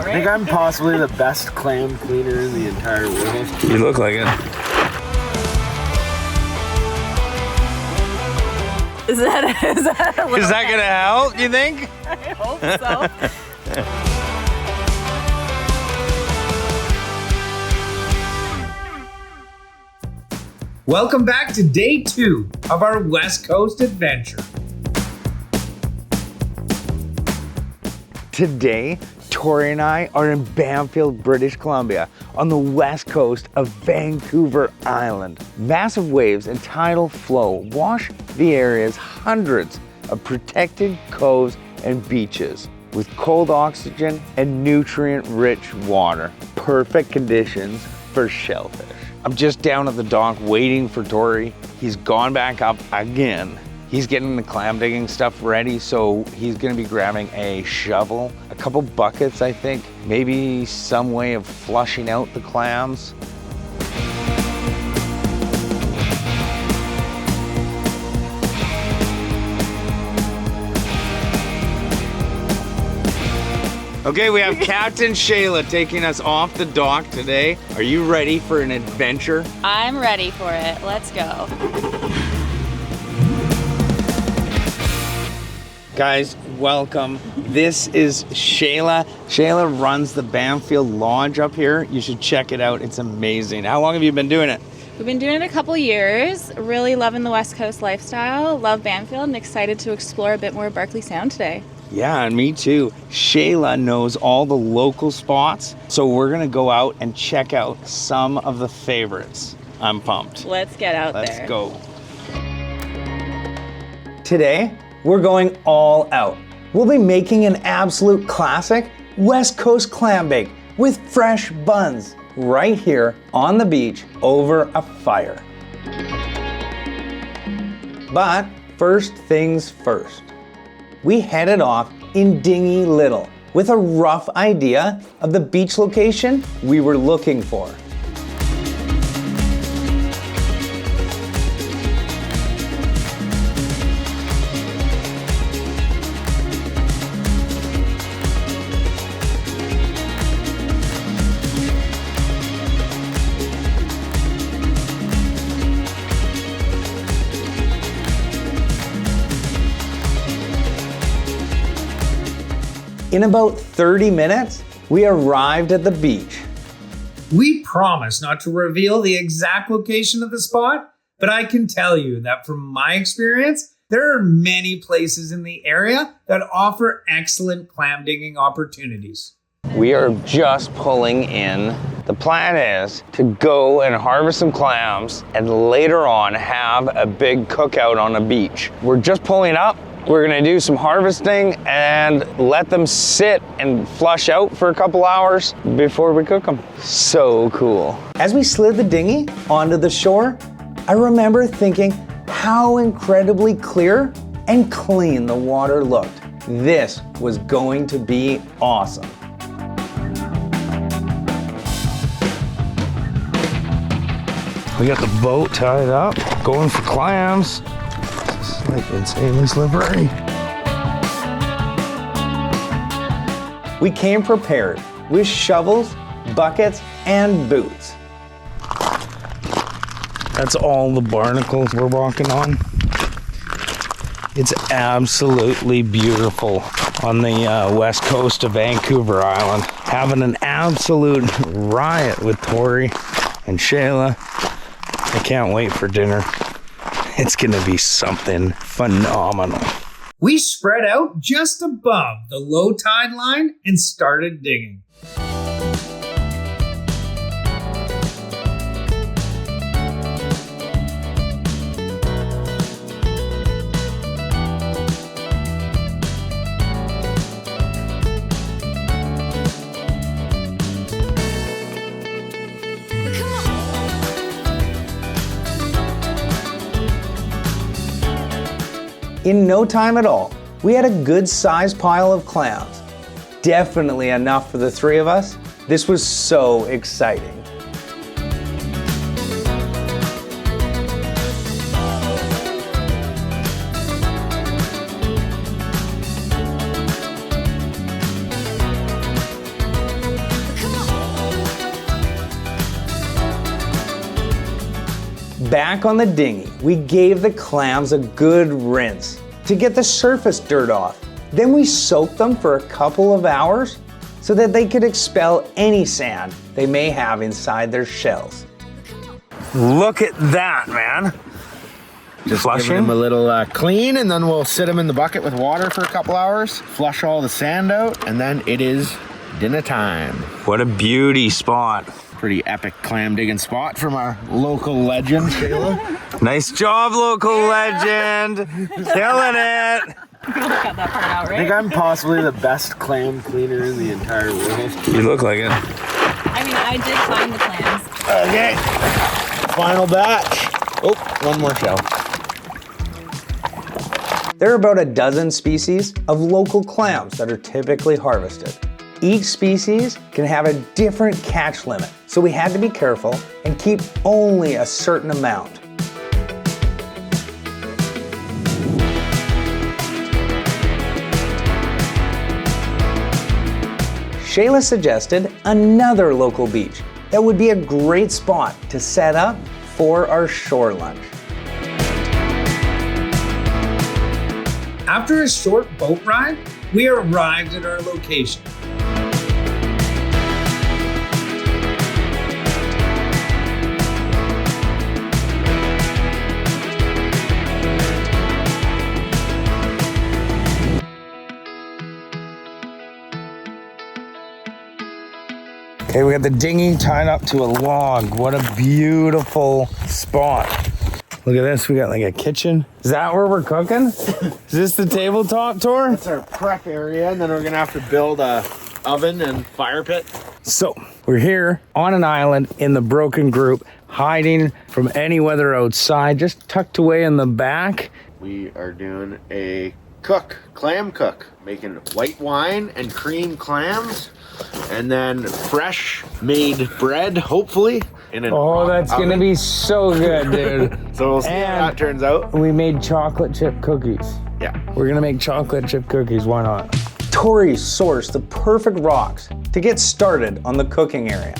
out, right? I think I'm possibly the best clam cleaner in the entire world. You look like it. Is that gonna help, you think? I hope so. Welcome back to day 2 of our West Coast adventure. Today, Tori and I are in Bamfield, British Columbia, on the west coast of Vancouver Island. Massive waves and tidal flow wash the area's hundreds of protected coves and beaches with cold oxygen and nutrient-rich water. Perfect conditions for shellfish. I'm just down at the dock waiting for Tori. He's gone back up again. He's getting the clam digging stuff ready, so he's gonna be grabbing a shovel, a couple buckets, I think, maybe some way of flushing out the clams. Okay, we have Captain Shayla taking us off the dock today. Are you ready for an adventure? I'm ready for it. Let's go. Guys, welcome. This is Shayla. Shayla runs the Bamfield Lodge up here. You should check it out. It's amazing. How long have you been doing it? We've been doing it a couple years. Really loving the West Coast lifestyle. Love Bamfield and excited to explore a bit more of Barkley Sound today. Yeah, and me too. Shayla knows all the local spots, so we're gonna go out and check out some of the favorites. I'm pumped. Let's get out there. Let's go. Today, we're going all out. We'll be making an absolute classic West Coast clam bake with fresh buns right here on the beach over a fire. But first things first. We headed off in Dinghy Little with a rough idea of the beach location we were looking for. In about 30 minutes, we arrived at the beach. We promise not to reveal the exact location of the spot, but I can tell you that from my experience, there are many places in the area that offer excellent clam digging opportunities. We are just pulling in. The plan is to go and harvest some clams and later on have a big cookout on the beach. We're just pulling up. We're gonna do some harvesting and let them sit and flush out for a couple hours before we cook them. So cool. As we slid the dinghy onto the shore, I remember thinking how incredibly clear and clean the water looked. This was going to be awesome. We got the boat tied up, going for clams. It's like insanely slippery. We came prepared with shovels, buckets, and boots. That's all the barnacles we're walking on. It's absolutely beautiful on the west coast of Vancouver Island. Having an absolute riot with Tori and Shayla. I can't wait for dinner. It's gonna be something phenomenal. We spread out just above the low tide line and started digging. In no time at all, we had a good sized pile of clams. Definitely enough for the three of us. This was so exciting. Back on the dinghy, we gave the clams a good rinse to get the surface dirt off. Then we soaked them for a couple of hours so that they could expel any sand they may have inside their shells. Look at that, man. Just give them a little clean, and then we'll sit them in the bucket with water for a couple hours, flush all the sand out, and then it is dinner time. What a beauty spot. Pretty epic clam digging spot from our local legend, Shayla. Nice job, local legend. Killing it. We'll cut that part out, I think right? I'm possibly the best clam cleaner in the entire world. You look like it. I mean, I did find the clams. Okay, final batch. Oh, one more shell. There are about a dozen species of local clams that are typically harvested. Each species can have a different catch limit, so we had to be careful and keep only a certain amount. Shayla suggested another local beach that would be a great spot to set up for our shore lunch. After a short boat ride, we arrived at our location. Okay, we got the dinghy tied up to a log. What a beautiful spot. Look at this, we got like a kitchen. Is that where we're cooking? Is this the tabletop tour? That's our prep area, and then we're gonna have to build a oven and fire pit. So, we're here on an island in the broken group, hiding from any weather outside, just tucked away in the back. We are doing a clam cook, making white wine and cream clams, and then fresh made bread, hopefully. In an That's oven. gonna be so good, dude. So we'll see how that turns out. We made chocolate chip cookies. Yeah. We're gonna make chocolate chip cookies, why not? Tori sourced the perfect rocks to get started on the cooking area.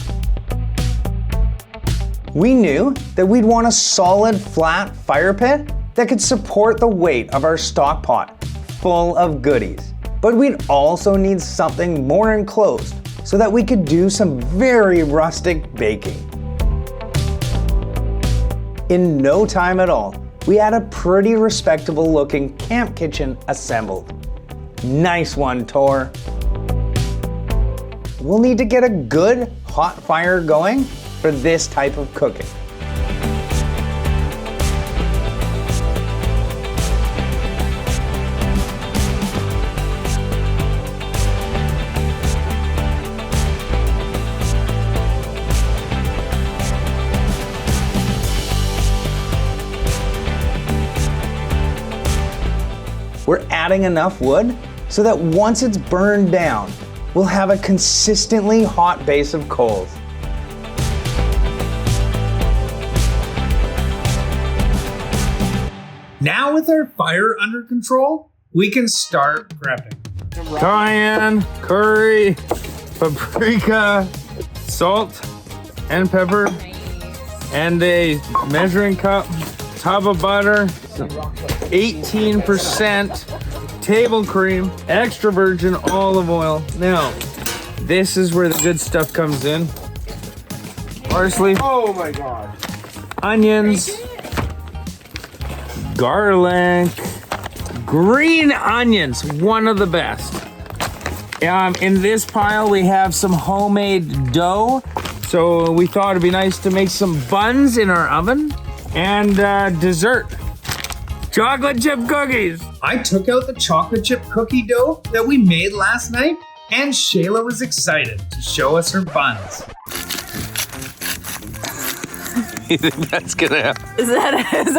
We knew that we'd want a solid, flat fire pit that could support the weight of our stock pot full of goodies. But we'd also need something more enclosed so that we could do some very rustic baking. In no time at all, we had a pretty respectable looking camp kitchen assembled. Nice one, Tor. We'll need to get a good hot fire going for this type of cooking. We're adding enough wood so that once it's burned down, we'll have a consistently hot base of coals. Now with our fire under control, we can start prepping. Cayenne, curry, paprika, salt, and pepper, and a measuring cup, tub of butter, 18% table cream, extra virgin olive oil. Now, this is where the good stuff comes in. Parsley, Oh my god. onions, garlic, green onions, one of the best. In this pile, we have some homemade dough. So we thought it'd be nice to make some buns in our oven. And dessert, chocolate chip cookies. I took out the chocolate chip cookie dough that we made last night, and Shayla was excited to show us her buns. You think that's gonna help? Is that Is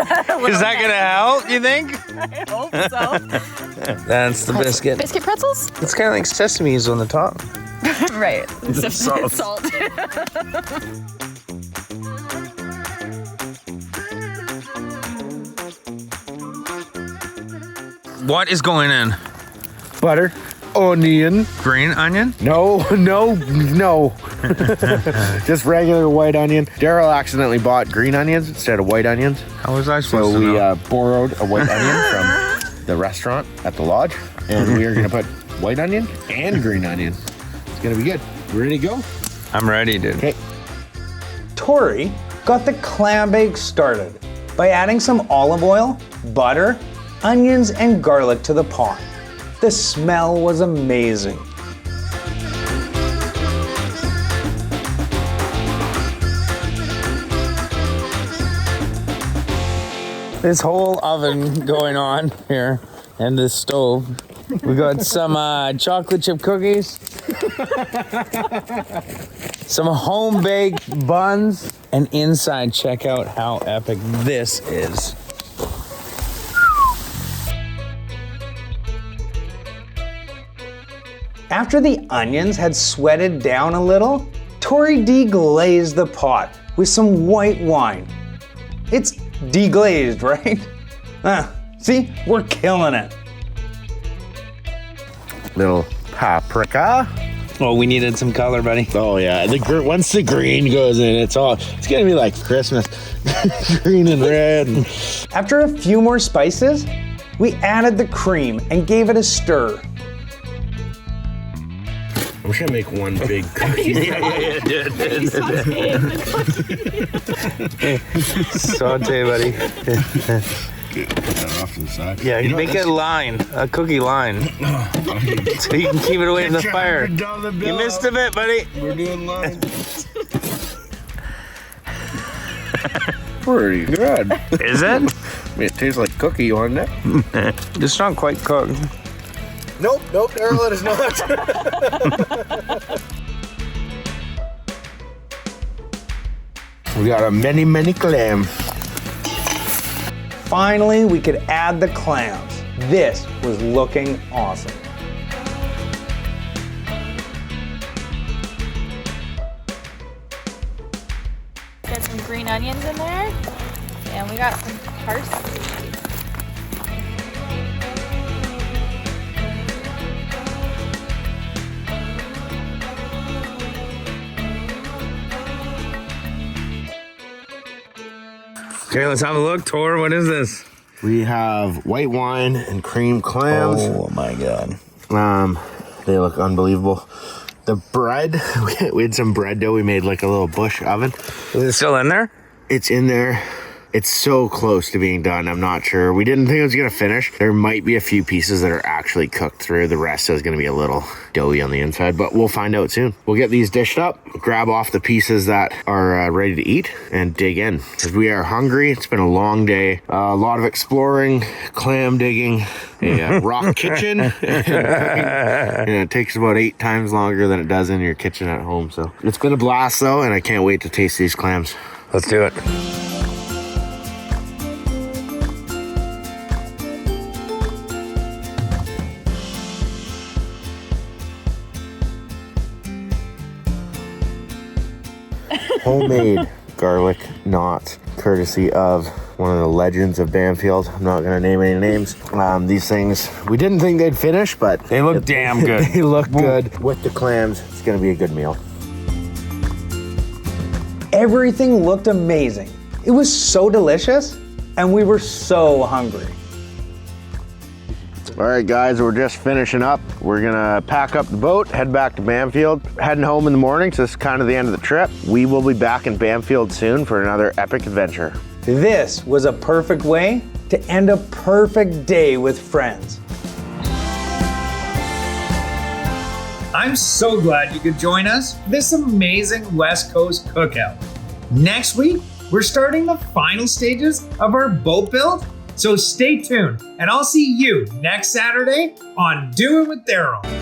that gonna help, you think? I hope so. That's the biscuit. Biscuit pretzels? It's kind of like sesame's on the top. Right. Salt. Salt. What is going in? Butter, onion. Green onion? No. Just regular white onion. Darryl accidentally bought green onions instead of white onions. How was I supposed So to we know? borrowed a white onion from the restaurant at the lodge. And we are going to put white onion and green onion. It's going to be good. Ready to go? I'm ready, dude. Okay. Tori got the clam bake started by adding some olive oil, butter, onions, and garlic to the pot. The smell was amazing. This whole oven going on here and this stove. We got some chocolate chip cookies, some home baked buns, and inside, check out how epic this is. After the onions had sweated down a little, Tori deglazed the pot with some white wine. It's deglazed, right? See, we're killing it. Little paprika. Oh, we needed some color, buddy. Oh yeah, once the green goes in, it's gonna be like Christmas. Green and red. After a few more spices, we added the cream and gave it a stir. I'm just gonna make one big cookie. Saute, buddy. Put that off to the side. Yeah, you make a line, a cookie line, so you can keep it away from the fire. You missed a bit, buddy. We're doing lines. Pretty good. Is it? I mean, it tastes like cookie, on it? It's not quite cooked. Nope, Darryl, it is not. We got a many clam. Finally, we could add the clams. This was looking awesome. Got some green onions in there, and we got some parsley. Okay, let's have a look. Tor, what is this? We have white wine and cream clams. Oh my God. They look unbelievable. The bread, we had some bread dough. We made like a little bush oven. Is it still in there? It's in there. It's so close to being done. I'm not sure. We didn't think it was going to finish. There might be a few pieces that are actually cooked through. The rest is going to be a little doughy on the inside, but we'll find out soon. We'll get these dished up, grab off the pieces that are ready to eat, and dig in because we are hungry. It's been a long day. A lot of exploring, clam digging, a rock kitchen, and cooking. And it takes about 8 times longer than it does in your kitchen at home. So it's been a blast though, and I can't wait to taste these clams. Let's do it. Homemade garlic knots, courtesy of one of the legends of Bamfield. I'm not going to name any names. These things, we didn't think they'd finish, but They look damn good. they look good. With the clams, it's going to be a good meal. Everything looked amazing. It was so delicious, and we were so hungry. All right, guys, we're just finishing up. We're gonna pack up the boat, head back to Bamfield, heading home in the morning, so this is kind of the end of the trip. We will be back in Bamfield soon for another epic adventure. This was a perfect way to end a perfect day with friends. I'm so glad you could join us for this amazing West Coast cookout. Next week, we're starting the final stages of our boat build, so stay tuned, and I'll see you next Saturday on Do It With Darryl.